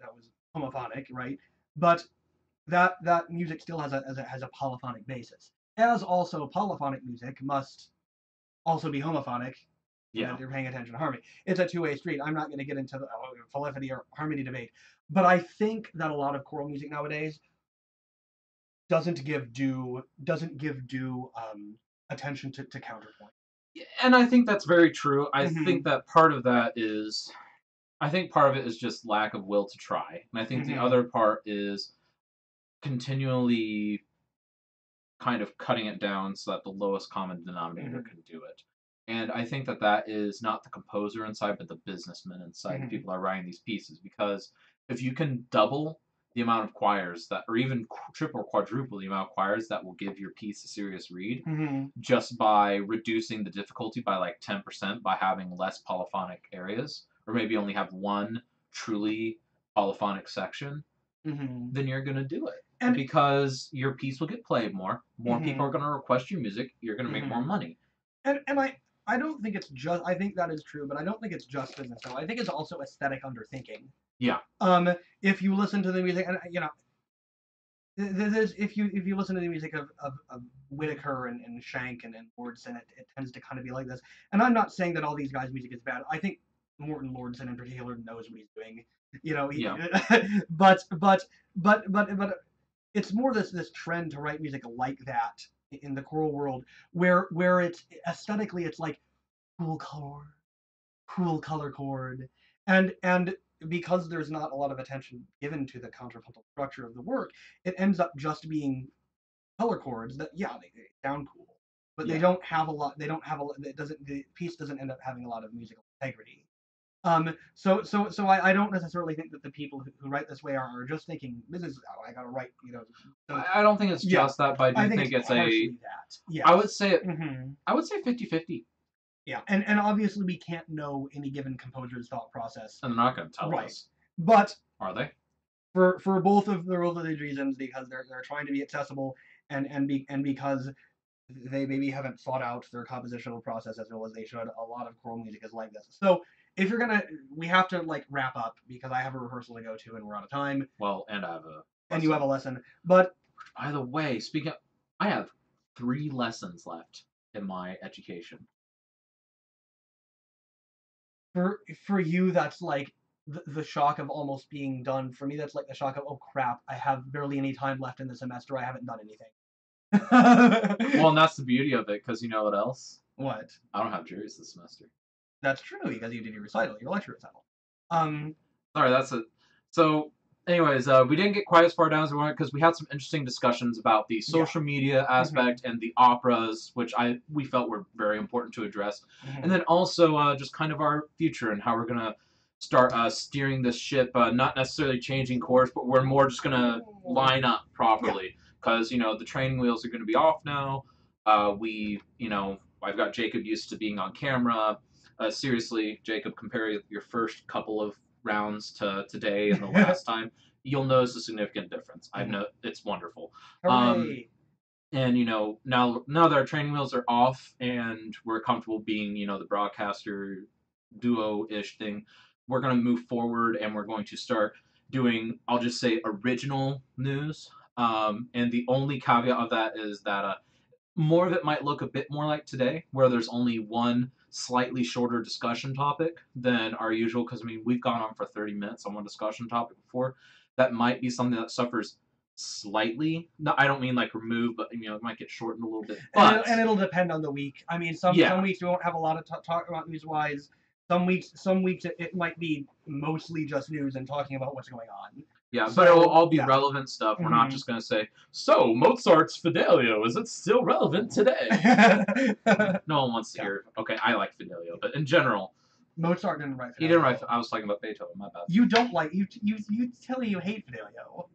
homophonic, right? But that music still has a polyphonic basis. As also polyphonic music must also be homophonic. Yeah, if you're paying attention to harmony. It's a two-way street. I'm not going to get into the polyphony or harmony debate, but I think that a lot of choral music nowadays doesn't give due attention to counterpoint. And I think that's very true. I think that part of it is just lack of will to try, and I think the other part is continually kind of cutting it down so that the lowest common denominator can do it. And I think that is not the composer inside, but the businessman inside, the people that are writing these pieces. Because if you can double the amount of choirs that, or even triple or quadruple the amount of choirs that will give your piece a serious read, just by reducing the difficulty by like 10% by having less polyphonic areas, or maybe only have one truly polyphonic section, Mm-hmm. then you're gonna do it. And- because your piece will get played more Mhm. people are gonna request your music, you're gonna make more Mhm. money. And I don't think it's just. I think that is true, but I don't think it's just business. Though I think it's also aesthetic underthinking. Yeah. If you listen to the music, and if you listen to the music of Whitaker and Shank and Lordson, it tends to kind of be like this. And I'm not saying that all these guys' music is bad. I think Morton Lordson in particular knows what he's doing. But it's more this trend to write music like that in the choral world, where it's aesthetically it's like cool color chord, and because there's not a lot of attention given to the contrapuntal structure of the work, it ends up just being color chords that they sound cool, but they don't have a lot. They don't have a. It doesn't. The piece doesn't end up having a lot of musical integrity. So I don't necessarily think that the people who write this way are just thinking this is I gotta write. So, I don't think it's just that, but I do think it's partially that. Yeah. I would say Mm-hmm. I would say 50-50. Yeah, and obviously we can't know any given composer's thought process. And they're not going to tell Right. us, But are they? for both of these reasons, because they're trying to be accessible and because they maybe haven't thought out their compositional process as well as they should. A lot of choral music is like this. So if you're we have to wrap up because I have a rehearsal to go to and we're out of time. Well, and I have a. And you have a lesson, but by the way, I have 3 lessons left in my education. For you, that's like the shock of almost being done. For me, that's like the shock of, oh crap, I have barely any time left in the semester. I haven't done anything. Well, and that's the beauty of it, because you know what else? What? I don't have juries this semester. That's true, because you did your lecture recital. Sorry, that's it. So, anyways, we didn't get quite as far down as we wanted because we had some interesting discussions about the social media aspect and the operas, which we felt were very important to address. Mhm. And then also just kind of our future and how we're going to start steering this ship, not necessarily changing course, but we're more just going to line up properly because, the training wheels are going to be off now. I've got Jacob used to being on camera. Seriously, Jacob, compare your first couple of rounds to today and the last time, you'll notice a significant difference. It's wonderful. Hooray. And now that our training wheels are off and we're comfortable being the broadcaster duo-ish thing, we're going to move forward and we're going to start doing, I'll just say, original news. And the only caveat of that is that more of it might look a bit more like today, where there's only one slightly shorter discussion topic than our usual, because we've gone on for 30 minutes on one discussion topic before. That might be something that suffers slightly. No, I don't mean remove, but it might get shortened a little bit. But and it'll depend on the week. Some weeks we won't have a lot of talk about news-wise. Some weeks it might be mostly just news and talking about what's going on. Yeah, but it will all be relevant stuff. We're not just going to say, so, Mozart's Fidelio, is it still relevant today? No one wants to hear, okay, I like Fidelio, but in general... Mozart didn't write Fidelio. He didn't write, I was talking about Beethoven, my bad. You don't like, you tell me you hate Fidelio.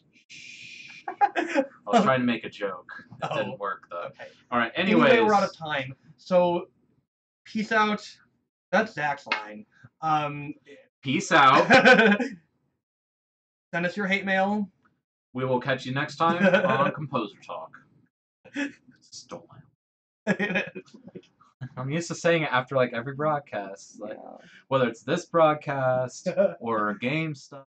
I was trying to make a joke. It didn't work, though. Okay. Alright, anyways. Anyway, we're out of time, so peace out. That's Zach's line. Peace out. Send us your hate mail. We will catch you next time on Composer Talk. Stolen. I'm used to saying it after every broadcast, whether it's this broadcast or game stuff.